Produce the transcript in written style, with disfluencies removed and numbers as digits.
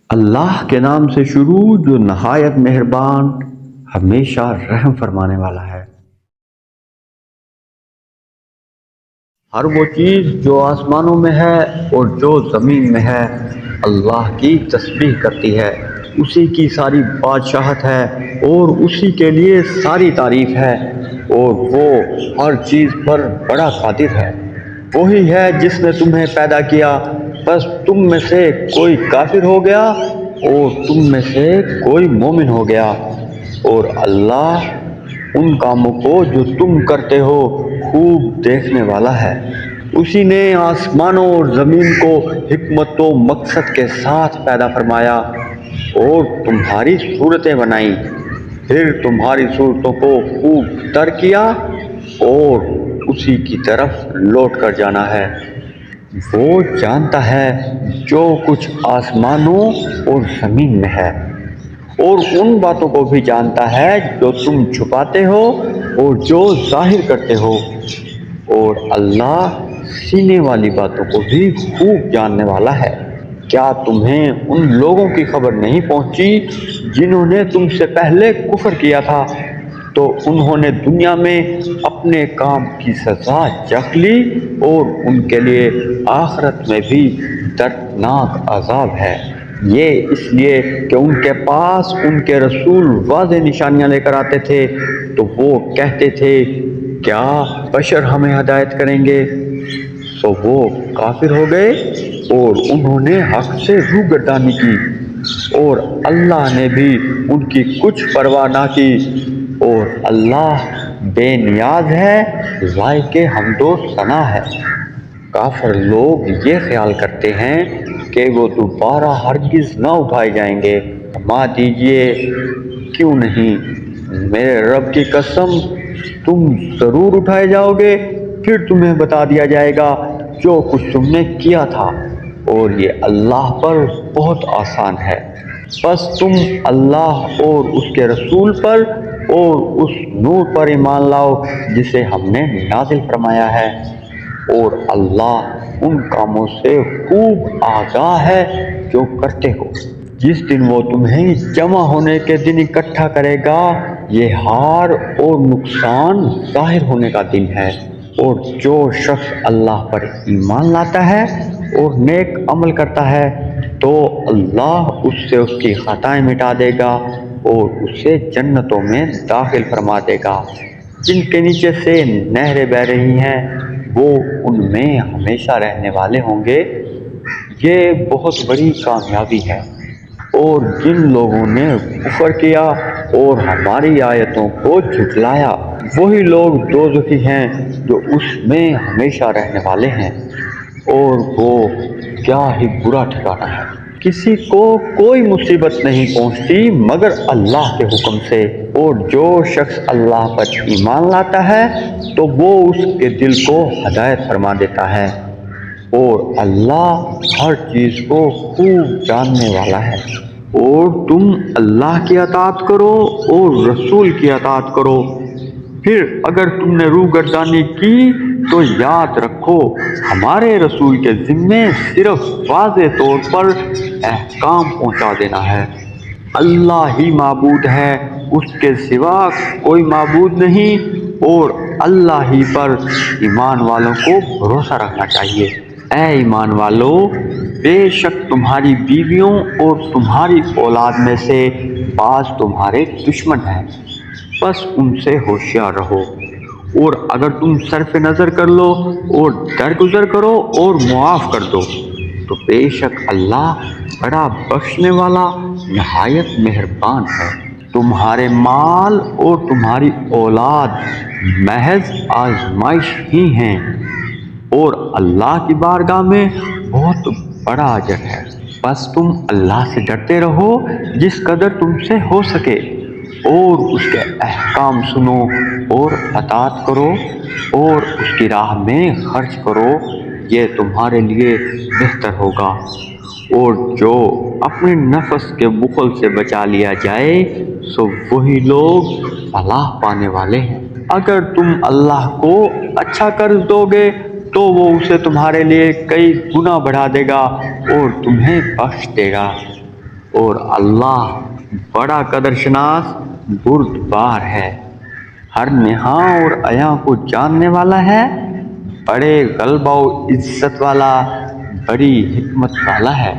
اللہ کے نام سے شروع جو نہایت مہربان ہمیشہ رحم فرمانے والا ہے۔ ہر وہ چیز جو آسمانوں میں ہے اور جو زمین میں ہے اللہ کی تسبیح کرتی ہے۔ اسی کی ساری بادشاہت ہے اور اسی کے لیے ساری تعریف ہے، اور وہ ہر چیز پر بڑا قادر ہے۔ وہی ہے جس نے تمہیں پیدا کیا، بس تم میں سے کوئی کافر ہو گیا اور تم میں سے کوئی مومن ہو گیا، اور اللہ ان کاموں کو جو تم کرتے ہو خوب دیکھنے والا ہے۔ اسی نے آسمانوں اور زمین کو حکمت و مقصد کے ساتھ پیدا فرمایا اور تمہاری صورتیں بنائیں، پھر تمہاری صورتوں کو خوب تر کیا اور اسی کی طرف لوٹ کر جانا ہے۔ وہ جانتا ہے جو کچھ آسمانوں اور زمین میں ہے، اور ان باتوں کو بھی جانتا ہے جو تم چھپاتے ہو اور جو ظاہر کرتے ہو، اور اللہ سینے والی باتوں کو بھی خوب جاننے والا ہے۔ کیا تمہیں ان لوگوں کی خبر نہیں پہنچی جنہوں نے تم سے پہلے کفر کیا تھا، تو انہوں نے دنیا میں اپنے کام کی سزا چکھ لی اور ان کے لیے آخرت میں بھی دردناک عذاب ہے۔ یہ اس لیے کہ ان کے پاس ان کے رسول واضح نشانیاں لے کر آتے تھے، تو وہ کہتے تھے کیا بشر ہمیں ہدایت کریں گے؟ تو وہ کافر ہو گئے اور انہوں نے حق سے روگردانی کی، اور اللہ نے بھی ان کی کچھ پرواہ نہ کی، اور اللہ بے نیاز ہے، لائق حمد و ثنا ہے۔ کافر لوگ یہ خیال کرتے ہیں کہ وہ دوبارہ ہرگز نہ اٹھائے جائیں گے۔ فرما دیجئے کیوں نہیں، میرے رب کی قسم تم ضرور اٹھائے جاؤ گے، پھر تمہیں بتا دیا جائے گا جو کچھ تم نے کیا تھا، اور یہ اللہ پر بہت آسان ہے۔ بس تم اللہ اور اس کے رسول پر اور اس نور پر ایمان لاؤ جسے ہم نے نازل فرمایا ہے، اور اللہ ان کاموں سے خوب آگاہ ہے جو کرتے ہو۔ جس دن وہ تمہیں جمع ہونے کے دن اکٹھا کرے گا، یہ ہار اور نقصان ظاہر ہونے کا دن ہے، اور جو شخص اللہ پر ایمان لاتا ہے اور نیک عمل کرتا ہے تو اللہ اس سے اس کی خطائیں مٹا دے گا اور اسے جنتوں میں داخل فرما دے گا، جن کے نیچے سے نہریں بہہ رہی ہیں، وہ ان میں ہمیشہ رہنے والے ہوں گے۔ یہ بہت بڑی کامیابی ہے۔ اور جن لوگوں نے کفر کیا اور ہماری آیتوں کو جھٹلایا، وہی لوگ دوزخی ہیں جو اس میں ہمیشہ رہنے والے ہیں، اور وہ کیا ہی برا ٹھکانہ ہے۔ کسی کو کوئی مصیبت نہیں پہنچتی مگر اللہ کے حکم سے، اور جو شخص اللہ پر ایمان لاتا ہے تو وہ اس کے دل کو ہدایت فرما دیتا ہے، اور اللہ ہر چیز کو خوب جاننے والا ہے۔ اور تم اللہ کی اطاعت کرو اور رسول کی اطاعت کرو، پھر اگر تم نے روگردانی کی تو یاد رکھو ہمارے رسول کے ذمے صرف واضح طور پر احکام پہنچا دینا ہے۔ اللہ ہی معبود ہے، اس کے سوا کوئی معبود نہیں، اور اللہ ہی پر ایمان والوں کو بھروسہ رکھنا چاہیے۔ اے ایمان والو، بے شک تمہاری بیویوں اور تمہاری اولاد میں سے بعض تمہارے دشمن ہیں، بس ان سے ہوشیار رہو، اور اگر تم صرف نظر کر لو اور درگزر کرو اور معاف کر دو تو بے شک اللہ بڑا بخشنے والا نہایت مہربان ہے۔ تمہارے مال اور تمہاری اولاد محض آزمائش ہی ہیں، اور اللہ کی بارگاہ میں بہت بڑا اجر ہے۔ بس تم اللہ سے ڈرتے رہو جس قدر تم سے ہو سکے، اور اس کے احکام سنو اور اطاعت کرو اور اس کی راہ میں خرچ کرو، یہ تمہارے لیے بہتر ہوگا۔ اور جو اپنے نفس کے بخل سے بچا لیا جائے سو وہی لوگ فلاح پانے والے ہیں۔ اگر تم اللہ کو اچھا قرض دو گے تو وہ اسے تمہارے لیے کئی گنا بڑھا دے گا اور تمہیں بخش دے گا۔ اور اللہ بڑا قدر شناس بردبار ہے، ہر نہاں اور عیاں کو جاننے والا ہے، بڑے غلبہ و عزت والا، بڑی حکمت والا ہے۔